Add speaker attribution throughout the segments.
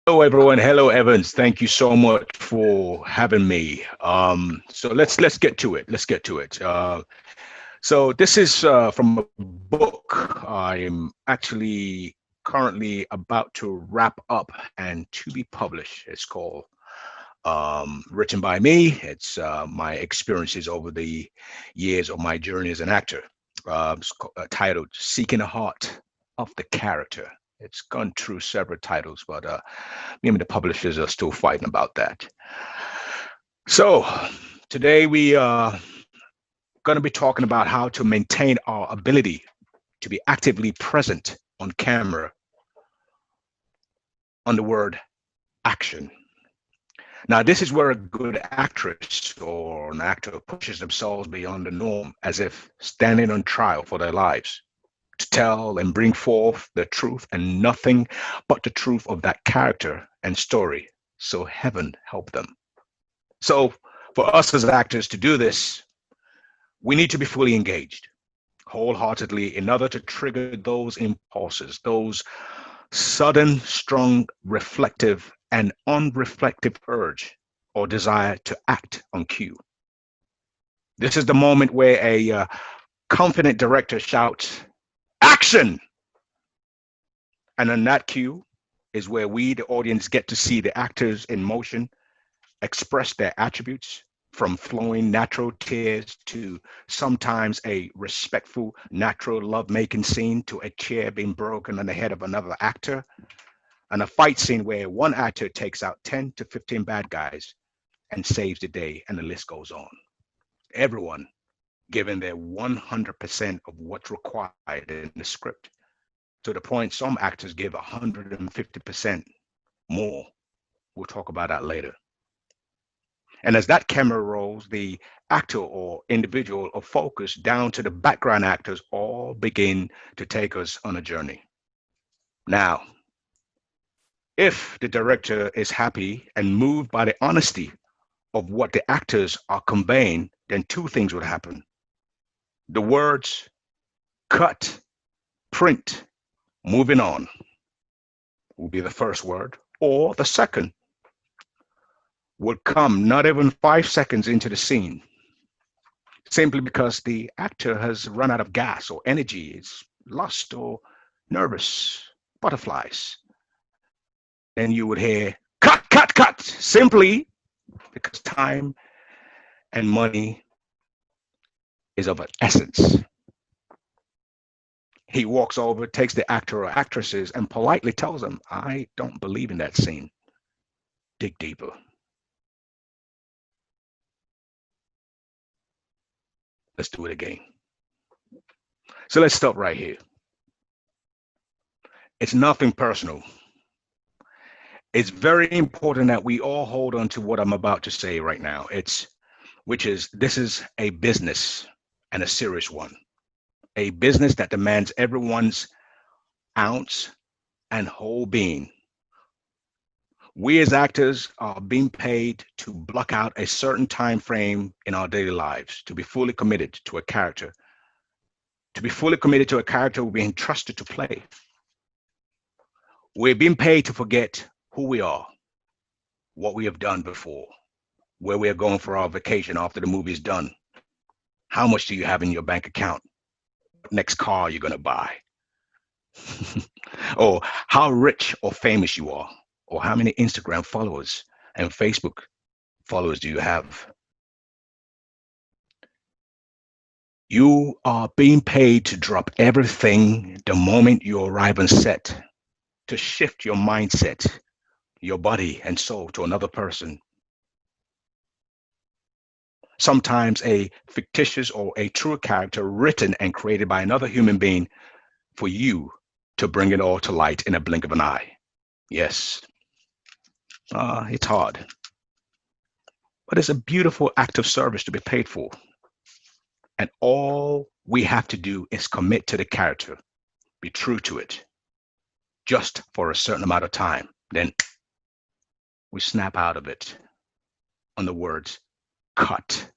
Speaker 1: Hello, everyone. Hello, Evans. Thank you so much for having me. So let's get to it. Let's get to it. So this is from a book I'm actually currently about to wrap up and to be published. It's called written by me. It's my experiences over the years of my journey as an actor. Titled "Seeking the Heart of the Character." It's gone through several titles, but me and the publishers are still fighting about that. So today we are going to be talking about how to maintain our ability to be actively present on camera on the word action. Now, this is where a good actress or an actor pushes themselves beyond the norm as if standing on trial for their lives to tell and bring forth the truth and nothing but the truth of that character and story. So heaven help them. So for us as actors to do this, we need to be fully engaged wholeheartedly in order to trigger those impulses, those sudden, strong, reflective, and unreflective urge or desire to act on cue. This is the moment where a confident director shouts, "Action!" And on that cue is where we, the audience, get to see the actors in motion express their attributes from flowing natural tears to sometimes a respectful natural love-making scene to a chair being broken on the head of another actor and a fight scene where one actor takes out 10 to 15 bad guys and saves the day, and the list goes on. Everyone giving their 100% of what's required in the script, to the point some actors give 150% more. We'll talk about that later. And as that camera rolls, the actor or individual or focus down to the background actors all begin to take us on a journey. Now, if the director is happy and moved by the honesty of what the actors are conveying, then two things would happen. The words cut, print, moving on will be the first word, or the second would come not even 5 seconds into the scene, simply because the actor has run out of gas or energy, is lost or nervous, butterflies. Then you would hear cut, cut, cut, simply because time and money is of an essence. He walks over, takes the actor or actresses, and politely tells them, "I don't believe in that scene. Dig deeper." Let's do it again. So let's stop right here. It's nothing personal. It's very important that we all hold on to what I'm about to say right now. Which is, this is a business and a serious one. A business that demands everyone's ounce and whole being. We as actors are being paid to block out a certain time frame in our daily lives to be fully committed to a character. To be fully committed to a character we're being trusted to play. We're being paid to forget who we are, what we have done before, where we are going for our vacation after the movie is done. How much do you have in your bank account? What next car you're going to buy? Or how rich or famous you are, or how many Instagram followers and Facebook followers do you have? You are being paid to drop everything the moment you arrive on set, to shift your mindset, your body and soul to another person. Sometimes a fictitious or a true character written and created by another human being for you to bring it all to light in a blink of an eye. Yes, it's hard, but it's a beautiful act of service to be paid for. And all we have to do is commit to the character, be true to it, just for a certain amount of time. Then we snap out of it on the words cut,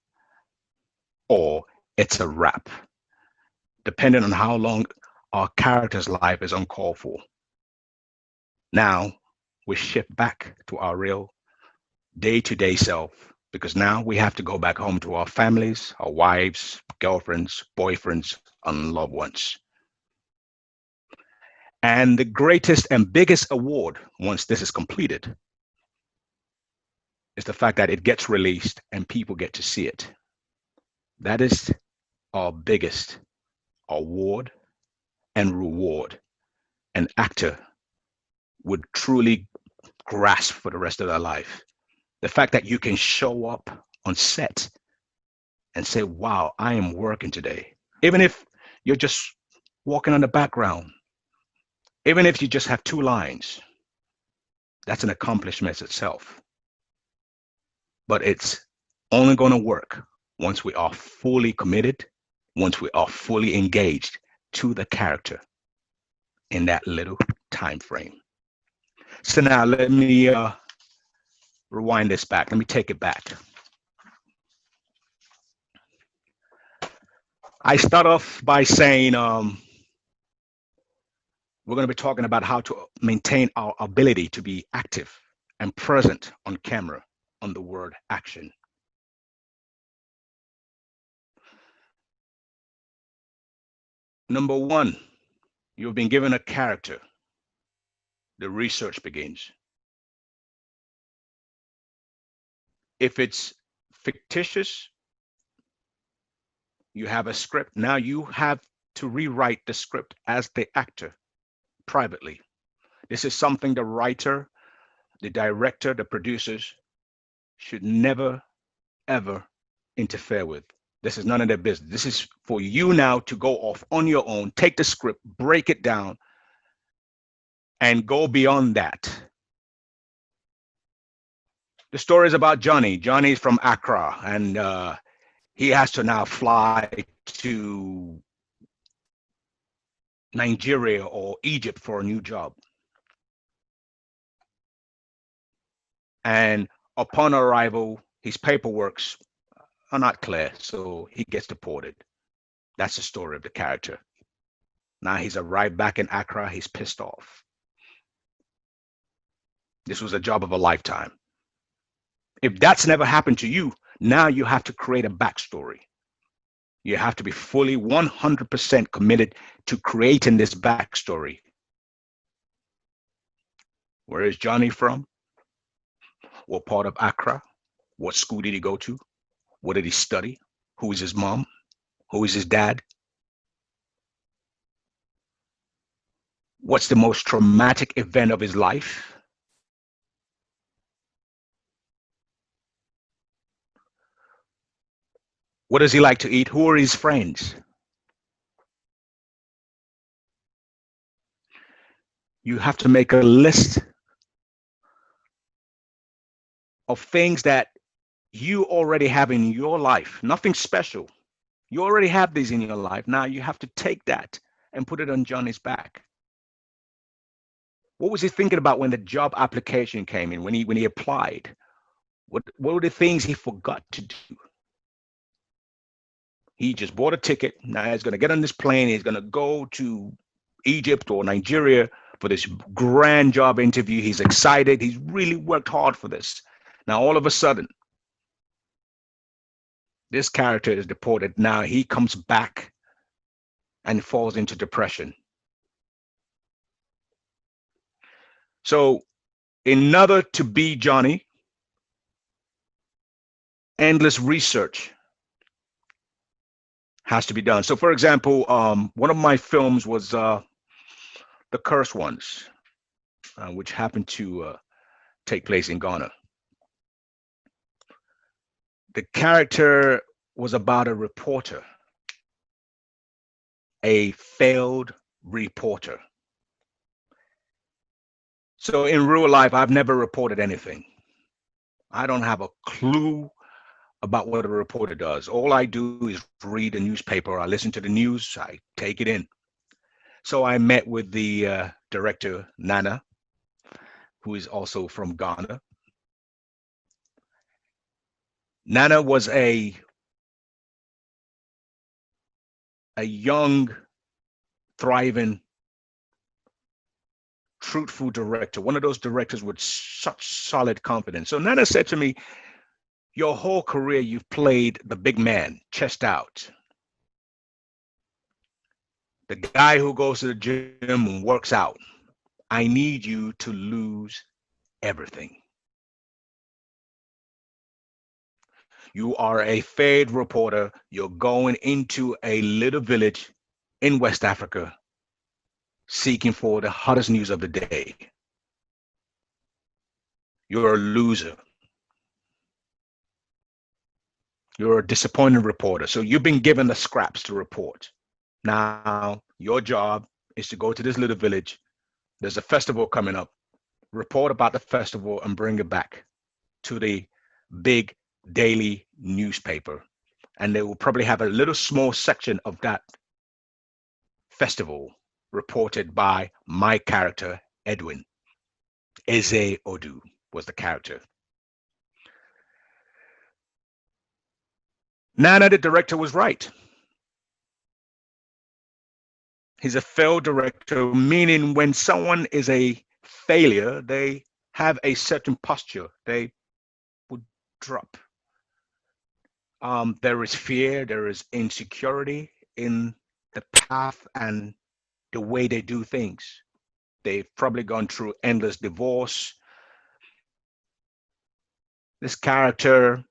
Speaker 1: or it's a wrap, depending on how long our character's life is uncalled for. Now, we shift back to our real day-to-day self, because now we have to go back home to our families, our wives, girlfriends, boyfriends, and loved ones. And the greatest and biggest award once this is completed is the fact that it gets released and people get to see it. That is our biggest award and reward an actor would truly grasp for the rest of their life. The fact that you can show up on set and say, wow, I am working today. Even if you're just walking on the background, even if you just have two lines, that's an accomplishment itself. But it's only going to work once we are fully committed, once we are fully engaged to the character in that little time frame. So now let me rewind this back. Let me take it back. I start off by saying we're going to be talking about how to maintain our ability to be active and present on camera on the word action. Number one, you've been given a character. The research begins. If it's fictitious, you have a script. Now you have to rewrite the script as the actor privately. This is something the writer, the director, the producers should never, ever interfere with. This is none of their business. This is for you now to go off on your own, take the script, break it down, and go beyond that. The story is about Johnny. Johnny's from Accra, and he has to now fly to Nigeria or Egypt for a new job. And upon arrival, his paperworks are not clear, so he gets deported. That's the story of the character. Now he's arrived back in Accra, he's pissed off. This was a job of a lifetime. If that's never happened to you, now you have to create a backstory. You have to be fully 100% committed to creating this backstory. Where is Johnny from? What part of Accra? What school did he go to? What did he study? Who is his mom? Who is his dad? What's the most traumatic event of his life? What does he like to eat? Who are his friends? You have to make a list of things that you already have in your life. Nothing special. You already have these in your life. Now you have to take that and put it on Johnny's back. What was he thinking about when the job application came in, when he applied? What were the things he forgot to do? He just bought a ticket. Now he's going to get on this plane. He's going to go to Egypt or Nigeria for this grand job interview. He's excited. He's really worked hard for this. Now, all of a sudden, this character is deported. Now he comes back and falls into depression. So in order to be Johnny, endless research has to be done. So for example, one of my films was The Cursed Ones, which happened to take place in Ghana. The character was about a reporter, a failed reporter. So in real life, I've never reported anything. I don't have a clue about what a reporter does. All I do is read a newspaper. I listen to the news. I take it in. So I met with the director, Nana, who is also from Ghana. Nana was a young, thriving truthful director, one of those directors with such solid confidence. So Nana said to me, your whole career, you've played the big man, chest out, the guy who goes to the gym and works out. I need you to lose everything. You are a fed reporter. You're going into a little village in West Africa seeking for the hottest news of the day. You're a loser. You're a disappointed reporter. So you've been given the scraps to report. Now, your job is to go to this little village. There's a festival coming up. Report about the festival and bring it back to the big daily newspaper. And they will probably have a little small section of that festival reported by my character, Edwin. Eze Odu was the character. Nana, the director, was right. He's a failed director, meaning when someone is a failure, they have a certain posture. They would drop. There is fear, there is insecurity in the path and the way they do things. They've probably gone through endless divorce. This character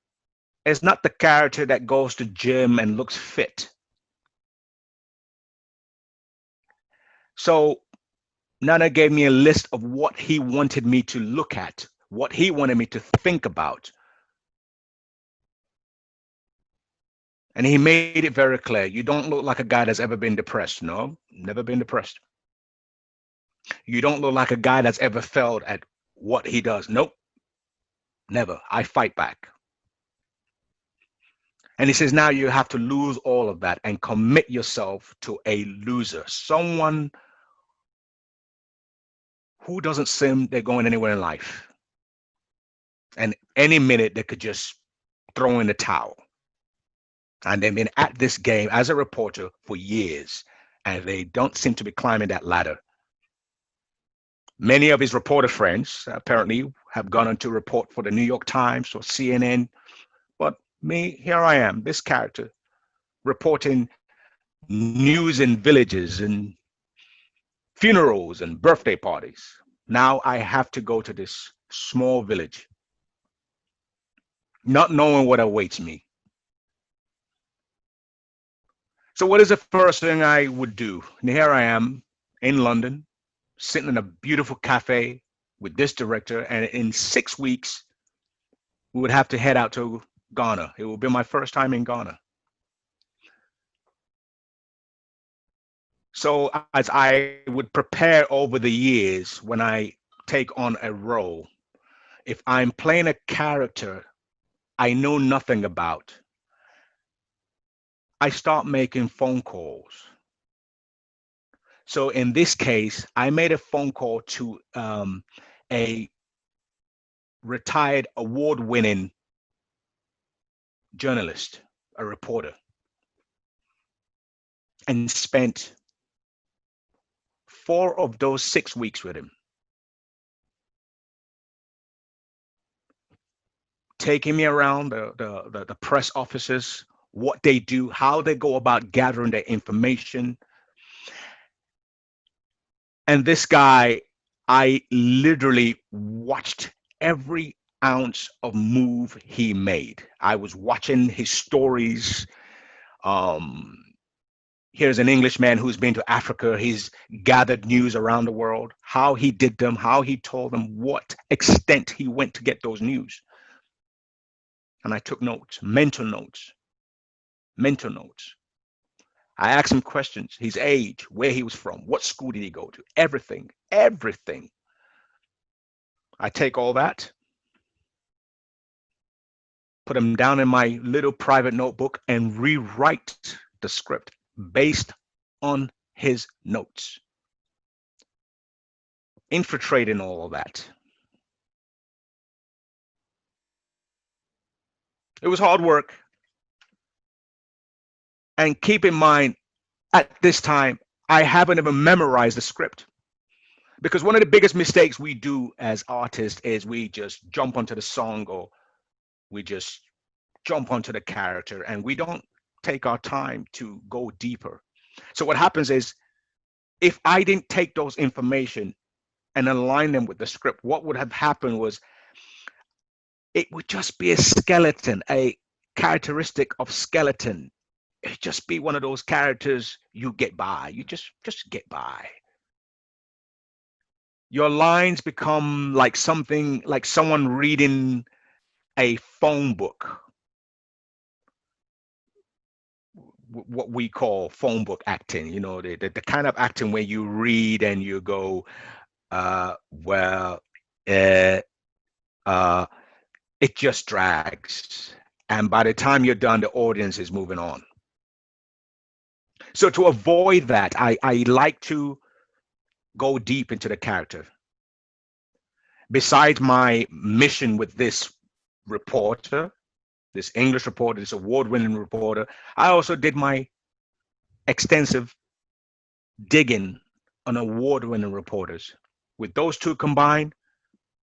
Speaker 1: is not the character that goes to gym and looks fit. So Nana gave me a list of what he wanted me to look at, what he wanted me to think about. And he made it very clear. You don't look like a guy that's ever been depressed. No, never been depressed. You don't look like a guy that's ever failed at what he does. Nope, never. I fight back. And he says, now you have to lose all of that and commit yourself to a loser, someone who doesn't seem they're going anywhere in life. And any minute they could just throw in the towel. And they've been at this game as a reporter for years, and they don't seem to be climbing that ladder. Many of his reporter friends apparently have gone on to report for the New York Times or CNN. But me, here I am, this character, reporting news in villages and funerals and birthday parties. Now I have to go to this small village, not knowing what awaits me. So what is the first thing I would do? And here I am in London, sitting in a beautiful cafe with this director, and in 6 weeks, we would have to head out to Ghana. It will be my first time in Ghana. So as I would prepare over the years when I take on a role, if I'm playing a character I know nothing about, I start making phone calls. So in this case, I made a phone call to a retired award-winning journalist, a reporter, and spent 4 of those 6 weeks with him, taking me around the press offices, what they do, how they go about gathering their information. And this guy, I literally watched every ounce of move he made. I was watching his stories. Here's an Englishman who's been to Africa. He's gathered news around the world, how he did them, how he told them, what extent he went to get those news. And I took notes, mental notes. I asked him questions, his age, where he was from, what school did he go to, everything. I take all that, put them down in my little private notebook and rewrite the script based on his notes, infiltrating all of that. It was hard work. And keep in mind, at this time, I haven't even memorized the script. Because one of the biggest mistakes we do as artists is we just jump onto the song, or we just jump onto the character, and we don't take our time to go deeper. So what happens is, if I didn't take those information and align them with the script, what would have happened was it would just be a skeleton, a characteristic of skeleton. It'd just be one of those characters you get by. You just get by. Your lines become like something like someone reading a phone book, what we call phone book acting. You know, the kind of acting where you read and you go, well, uh, uh, it just drags. And by the time you're done, the audience is moving on. So to avoid that, I like to go deep into the character. Besides my mission with this reporter, this English reporter, this award-winning reporter, I also did my extensive digging on award-winning reporters. With those two combined,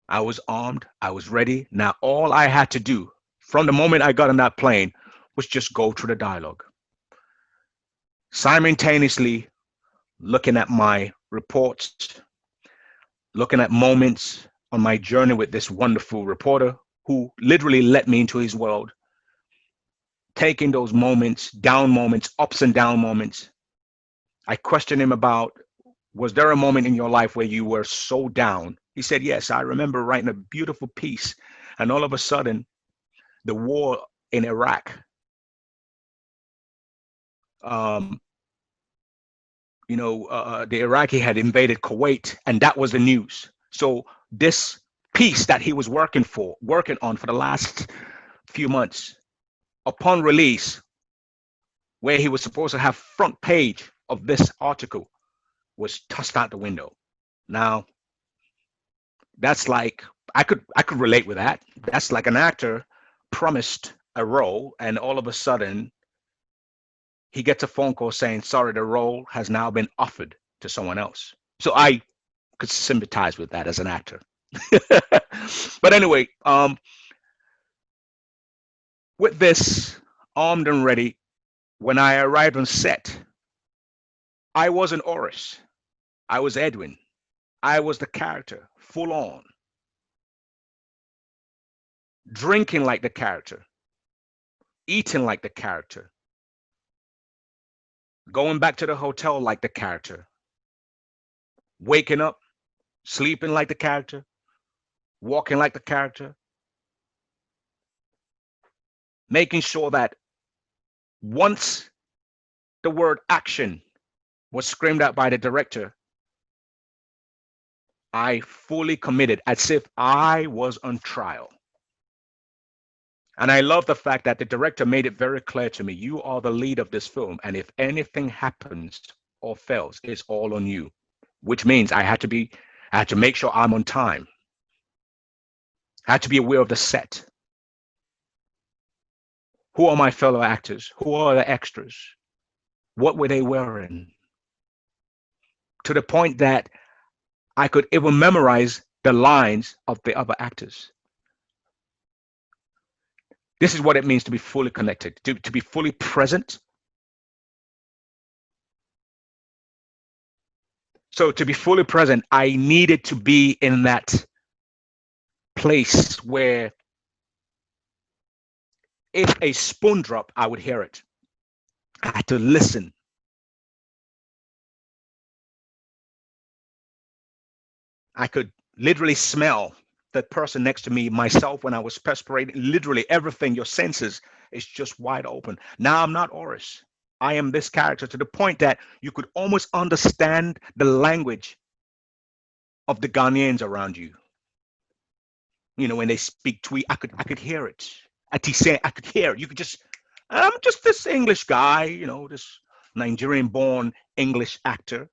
Speaker 1: I was armed, I was ready. Now all I had to do from the moment I got on that plane was just go through the dialogue. Simultaneously looking at my reports, looking at moments on my journey with this wonderful reporter who literally let me into his world, taking those moments, down moments, ups and down moments. I questioned him about, was there a moment in your life where you were so down? He said, yes, I remember writing a beautiful piece, and all of a sudden, the war in Iraq, um, the Iraqi had invaded Kuwait, and that was the news. So this piece that he was working on for the last few months, upon release, where he was supposed to have front page of this article, was tossed out the window. Now, that's like I could relate with that. That's like an actor promised a role, and all of a sudden he gets a phone call saying, sorry, the role has now been offered to someone else. So I could sympathize with that as an actor. But anyway, with this armed and ready, when I arrived on set, I wasn't Oris. I was Edwin. I was the character, full on, drinking like the character, eating like the character, going back to the hotel like the character, waking up, sleeping like the character, walking like the character, making sure that once the word action was screamed out by the director, I fully committed as if I was on trial. And I love the fact that the director made it very clear to me, you are the lead of this film, and if anything happens or fails, it's all on you. Which means I had to make sure I'm on time. I had to be aware of the set. Who are my fellow actors? Who are the extras? What were they wearing? To the point that I could even memorize the lines of the other actors. This is what it means to be fully connected, to be fully present. So to be fully present, I needed to be in that place where if a spoon dropped, I would hear it. I had to listen. I could literally smell the person next to me, myself when I was perspiring, literally everything, your senses is just wide open. Now I'm not Oris. I am this character, to the point that you could almost understand the language of the Ghanaians around you. You know, when they speak Twi, I could hear it. Atise, I could hear it. You could just, I'm just this English guy, this Nigerian-born English actor.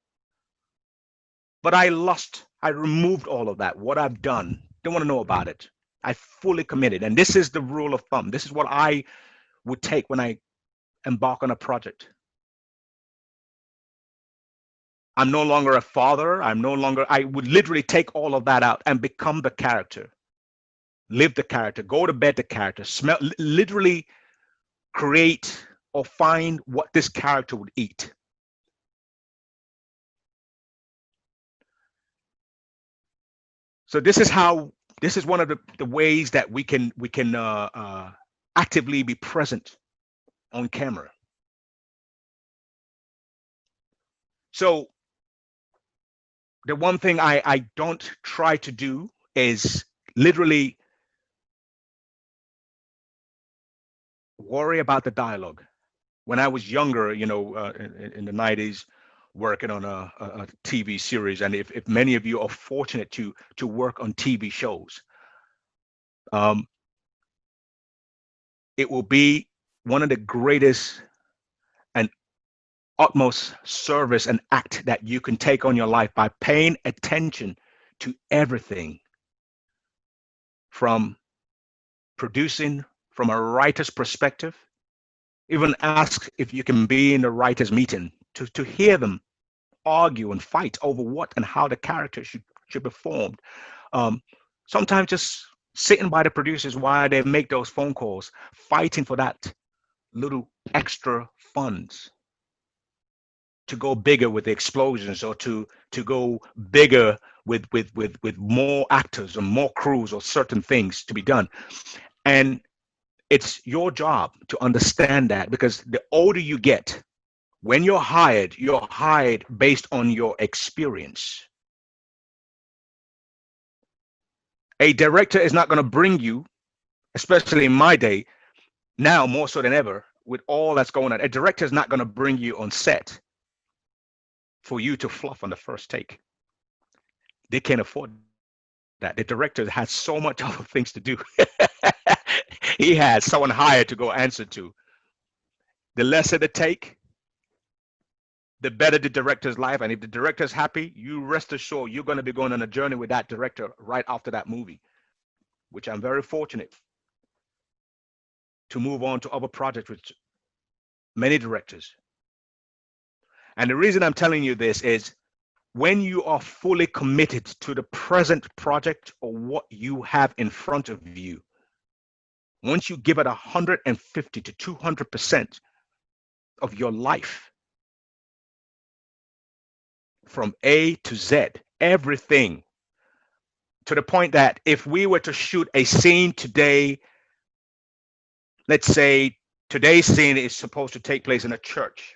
Speaker 1: But I removed all of that. What I've done, don't want to know about it. I fully committed. And this is the rule of thumb. This is what I would take when I embark on a project. I'm no longer a father. I would literally take all of that out and become the character, live the character, go to bed the character, smell, literally create or find what this character would eat. So this is one of the ways that we can actively be present on camera. So the one thing I don't try to do is literally worry about the dialogue. When I was younger, in the 90s, working on a TV series, and if many of you are fortunate to work on TV shows, um, it will be one of the greatest and utmost service and act that you can take on your life by paying attention to everything from producing from a writer's perspective. Even ask if you can be in the writer's meeting to hear them argue and fight over what and how the character should be formed. Um, Sometimes just sitting by the producers while they make those phone calls, fighting for that little extra funds to go bigger with the explosions, or to go bigger with more actors or more crews or certain things to be done. And it's your job to understand that, because the older you get, when you're hired based on your experience. A director is not going to bring you, especially in my day, now more so than ever, with all that's going on. A director is not going to bring you on set for you to fluff on the first take. They can't afford that. The director has so much other things to do. He has someone hired to go answer to. The lesser the take, the better the director's life. And if the director's happy, you rest assured you're going to be going on a journey with that director right after that movie, which I'm very fortunate to move on to other projects with many directors. And the reason I'm telling you this is, when you are fully committed to the present project or what you have in front of you, once you give it 150 to 200% of your life, from A to Z, everything, to the point that if we were to shoot a scene today, let's say today's scene is supposed to take place in a church.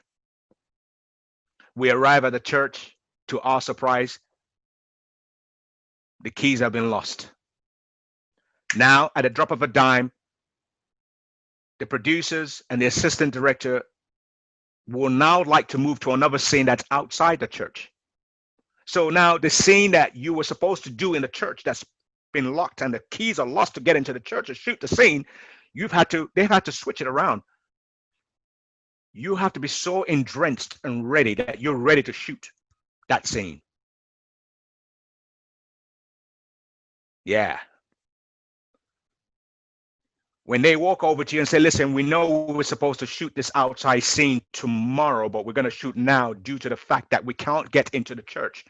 Speaker 1: We arrive at the church. To our surprise, the keys have been lost. Now, at a drop of a dime, the producers and the assistant director will now like to move to another scene that's outside the church. So now the scene that you were supposed to do in the church that's been locked and the keys are lost to get into the church or shoot the scene, they've had to switch it around. You have to be so drenched and ready that you're ready to shoot that scene. Yeah. When they walk over to you and say, listen, we know we were supposed to shoot this outside scene tomorrow, but we're going to shoot now due to the fact that we can't get into the church,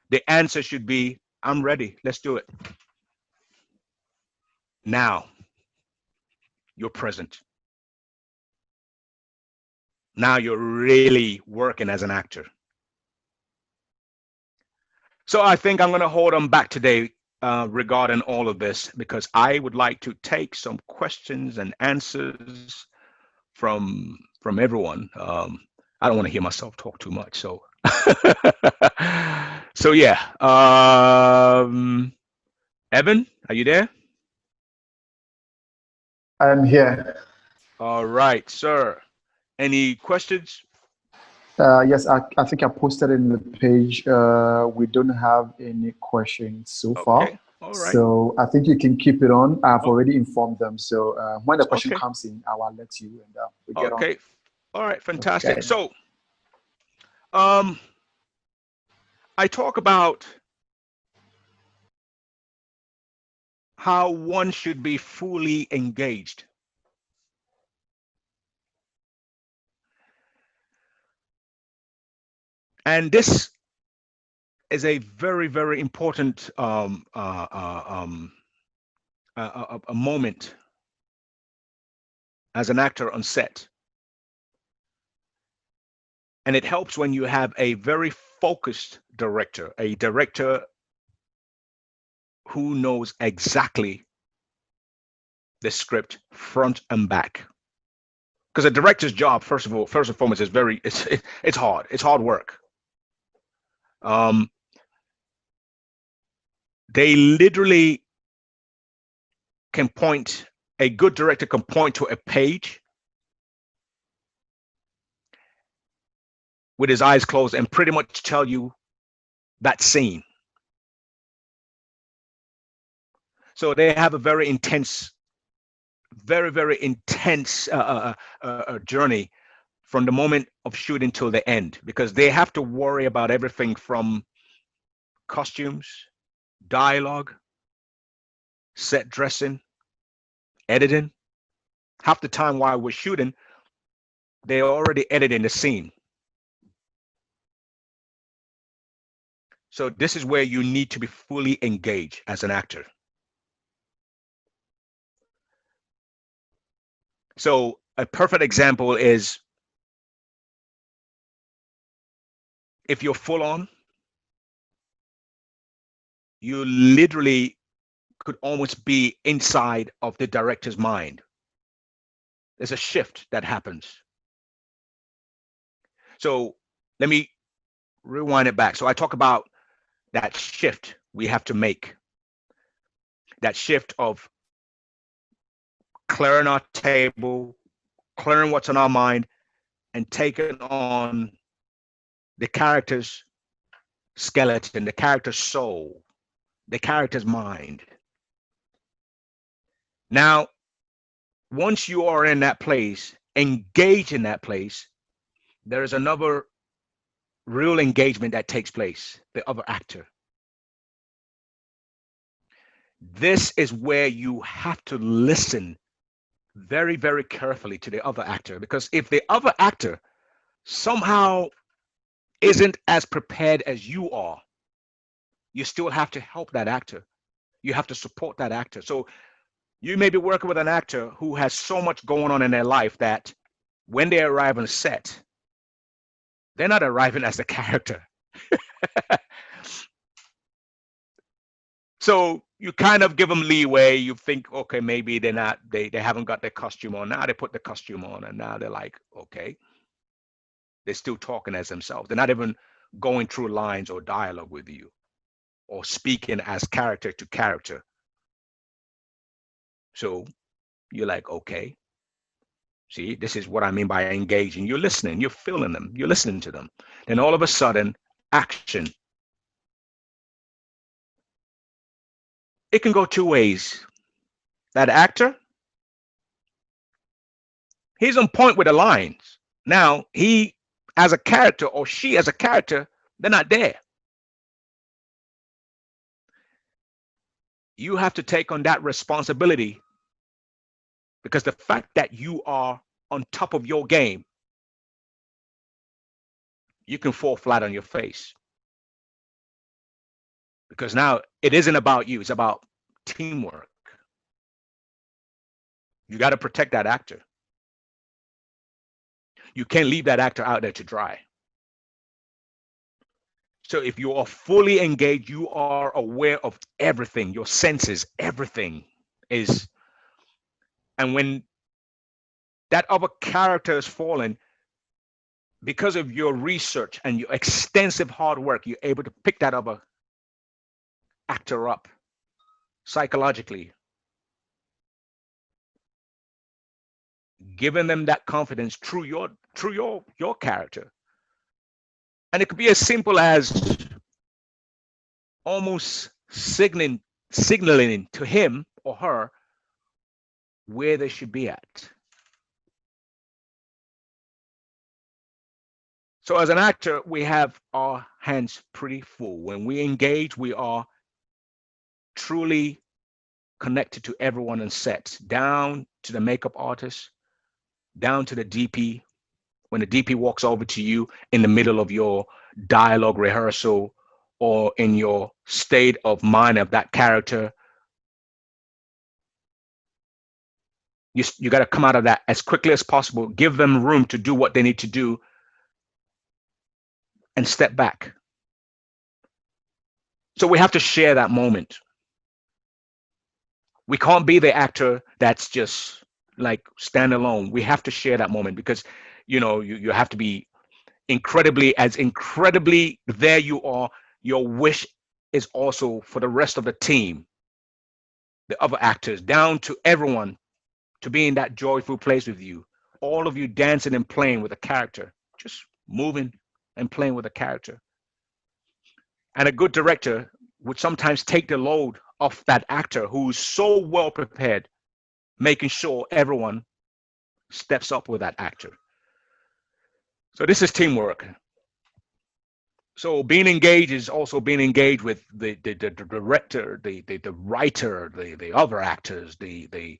Speaker 1: the answer should be, I'm ready. Let's do it. Now you're present. Now you're really working as an actor. So I think I'm going to hold on back today regarding all of this, because I would like to take some questions and answers from everyone. I don't want to hear myself talk too much. So so yeah. Evan, are you there?
Speaker 2: I'm here.
Speaker 1: All right, sir. Any questions?
Speaker 2: Yes, I think I posted in the page. We don't have any questions so far.
Speaker 1: Okay. All right.
Speaker 2: So I think you can keep it on. I've
Speaker 1: Oh,
Speaker 2: already informed them. So when the question
Speaker 1: okay.
Speaker 2: comes in, I will let you, and we get on.
Speaker 1: Okay. All right. Fantastic.
Speaker 2: Okay.
Speaker 1: So, um, I talk about how one should be fully engaged. And this is a very, very important a moment as an actor on set. And it helps when you have a very focused director, a director who knows exactly the script front and back. Because a director's job, first and foremost, is it's hard. It's hard work. They literally can point, a good director can point to a page with his eyes closed and pretty much tell you that scene. So they have a very intense, very, very intense journey from the moment of shooting till the end, because they have to worry about everything from costumes, dialogue, set dressing, editing. Half the time while we're shooting, they're already editing the scene. So this is where you need to be fully engaged as an actor. So a perfect example is if you're full on, you literally could almost be inside of the director's mind. There's a shift that happens. So let me rewind it back. So I talk about that shift we have to make, that shift of clearing our table, clearing what's on our mind, and taking on the character's skeleton, the character's soul, the character's mind. Now, once you are in that place, engage in that place, there is another real engagement that takes place, the other actor. This is where you have to listen very, very carefully to the other actor, because if the other actor somehow isn't as prepared as you are, you still have to help that actor. You have to support that actor. So you may be working with an actor who has so much going on in their life that when they arrive on set, they're not arriving as the character. So you kind of give them leeway. You think, okay, maybe they're not, they haven't got their costume on. Now they put the costume on and now they're like, okay. They're still talking as themselves. They're not even going through lines or dialogue with you or speaking as character to character. So you're like, okay, see, this is what I mean by engaging. You're listening, you're feeling them, you're listening to them. Then all of a sudden, action. It can go two ways. That actor, he's on point with the lines. Now, he as a character or she as a character, they're not there. You have to take on that responsibility, because the fact that you are on top of your game, you can fall flat on your face. Because now it isn't about you, it's about teamwork. You got to protect that actor. You can't leave that actor out there to dry. So if you are fully engaged, you are aware of everything, your senses, everything is. And when that other character is falling, because of your research and your extensive hard work, you're able to pick that other actor up psychologically, giving them that confidence through your character. And it could be as simple as almost signaling to him or her where they should be at. So as an actor, we have our hands pretty full. When we engage, we are truly connected to everyone on set, down to the makeup artist, down to the DP. When the DP walks over to you in the middle of your dialogue rehearsal or in your state of mind of that character, you got to come out of that as quickly as possible, give them room to do what they need to do, and step back. So we have to share that moment. We can't be the actor that's just like stand alone. We have to share that moment because, you have to be incredibly there you are. Your wish is also for the rest of the team, the other actors, down to everyone, to be in that joyful place with you. All of you dancing and playing with a character, just moving and playing with a character. And a good director would sometimes take the load off that actor who's so well prepared, making sure everyone steps up with that actor. So this is teamwork. So being engaged is also being engaged with the director, the writer, the other actors, the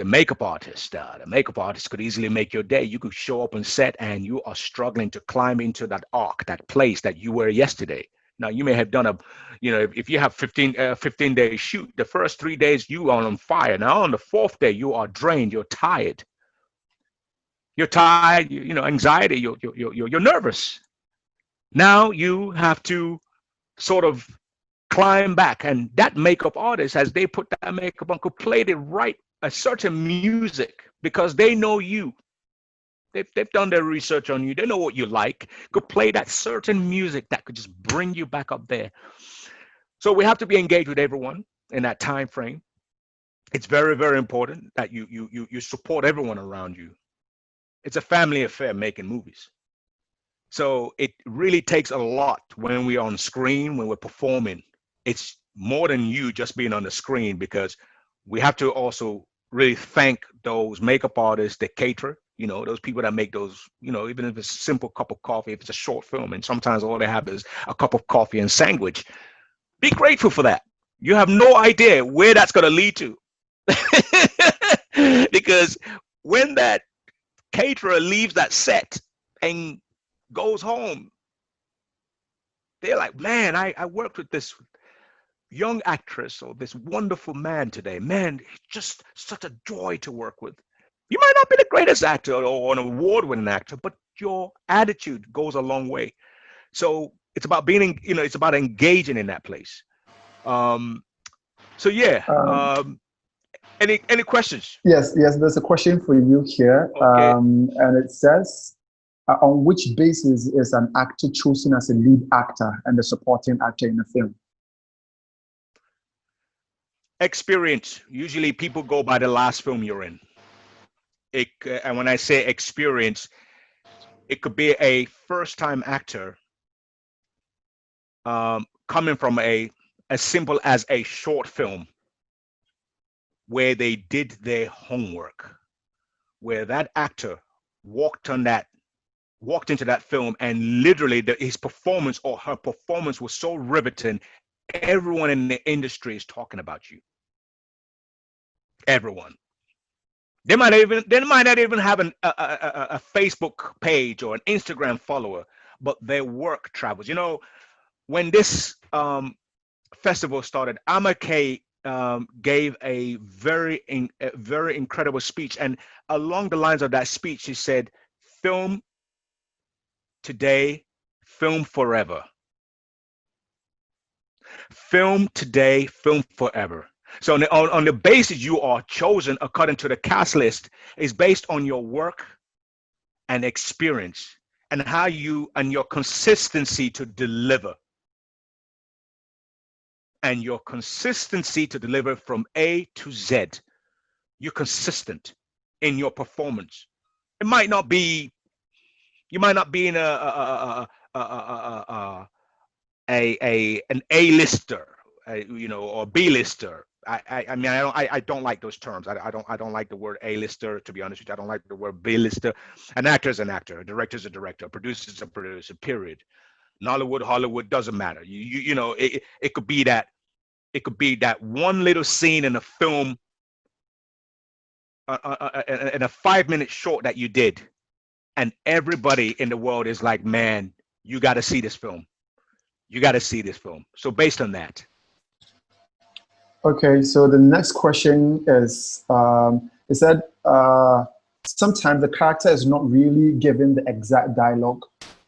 Speaker 1: makeup artist. The makeup artist could easily make your day. You could show up on set and you are struggling to climb into that arc, that place that you were yesterday. Now you may have done if you have 15 days shoot, the first 3 days you are on fire. Now on the fourth day you are drained, you're tired. You're tired, anxiety, you're nervous. Now you have to sort of climb back, and that makeup artist, as they put that makeup on, could play the right a certain music because they know you. They've done their research on you. They know what you like. Could play that certain music that could just bring you back up there. So we have to be engaged with everyone in that time frame. It's very, very important that you support everyone around you. It's a family affair making movies. So it really takes a lot when we're on screen, when we're performing. It's more than you just being on the screen, because we have to also really thank those makeup artists, the caterer, those people that make those, even if it's a simple cup of coffee, if it's a short film, and sometimes all they have is a cup of coffee and sandwich. Be grateful for that. You have no idea where that's going to lead to. Because when that caterer leaves that set and goes home, they're like, man, I worked with this young actress or this wonderful man today. Man, just such a joy to work with. You might not be the greatest actor or an award-winning actor, but your attitude goes a long way. So it's about being, it's about engaging in that place. So yeah. Any questions?
Speaker 2: Yes, there's a question for you here.
Speaker 1: Okay.
Speaker 2: And it says, on which basis is an actor chosen as a lead actor and a supporting actor in a film?
Speaker 1: Experience. Usually people go by the last film you're in. And when I say experience, it could be a first-time actor coming from as simple as a short film where they did their homework, where that actor walked into that film, and literally his performance or her performance was so riveting, everyone in the industry is talking about you. Everyone. They might not even have a Facebook page or an Instagram follower, but their work travels. When this festival started, Amake gave a very incredible speech, and along the lines of that speech, she said, "Film today, film forever. Film today, film forever." So on the basis you are chosen according to the cast list is based on your work and experience and how you and your consistency to deliver. And your consistency to deliver from A to Z. You're consistent in your performance. It might not be, you might not be in an A-lister, or B-lister. I mean, I don't like those terms. I don't like the word A-lister, to be honest with you. I don't like the word B-lister. An actor is an actor. A director is a director. A producer is a producer. Period. Nollywood, Hollywood, doesn't matter. It could be that. It could be that one little scene in a film, in a 5-minute short that you did, and everybody in the world is like, man, you got to see this film. You got to see this film. So based on that.
Speaker 2: Okay, so the next question is that sometimes the character is not really given the exact dialogue,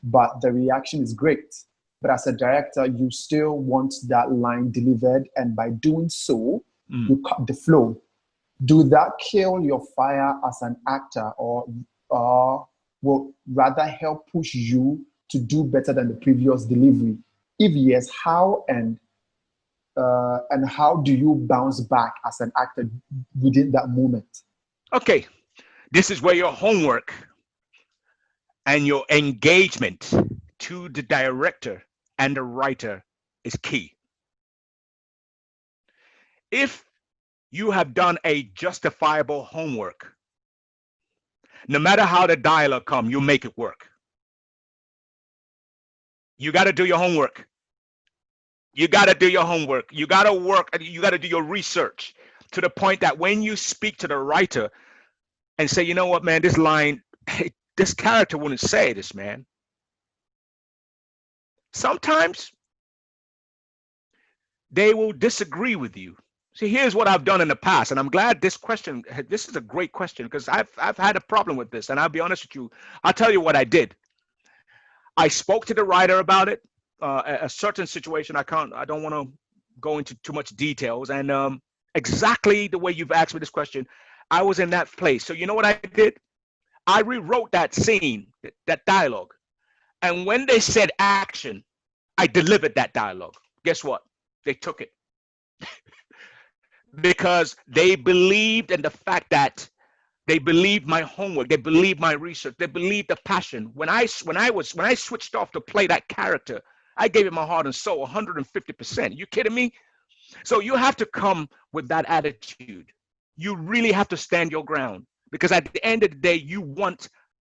Speaker 2: but the reaction is great. But as a director, you still want that line delivered, and by doing so, you cut the flow. Do that kill your fire as an actor, or will rather help push you to do better than the previous delivery? If yes, how and how do you bounce back as an actor within that moment?
Speaker 1: Okay, this is where your homework and your engagement to the director and the writer is key. If you have done a justifiable homework, no matter how the dialogue come, you make it work. You got to do your homework. You got to do your homework. You got to work. You got to do your research to the point that when you speak to the writer and say, you know what, man, this line, this character wouldn't say this, man. Sometimes they will disagree with you. See, here's what I've done in the past, and I'm glad this is a great question, because I've had a problem with this, and I'll be honest with you. I'll tell you what I did. I spoke to the writer about it, a certain situation. I don't want to go into too much details, and exactly the way you've asked me this question, I was in that place. So you know what I did? I rewrote that scene, that dialogue, and when they said action, I delivered that dialogue. Guess what? They took it. Because they believed in the fact that they believed my homework, they believed my research, they believed the passion. When I switched off to play that character, I gave it my heart and soul, 150%. You kidding me? So you have to come with that attitude. You really have to stand your ground, because at the end of the day, you want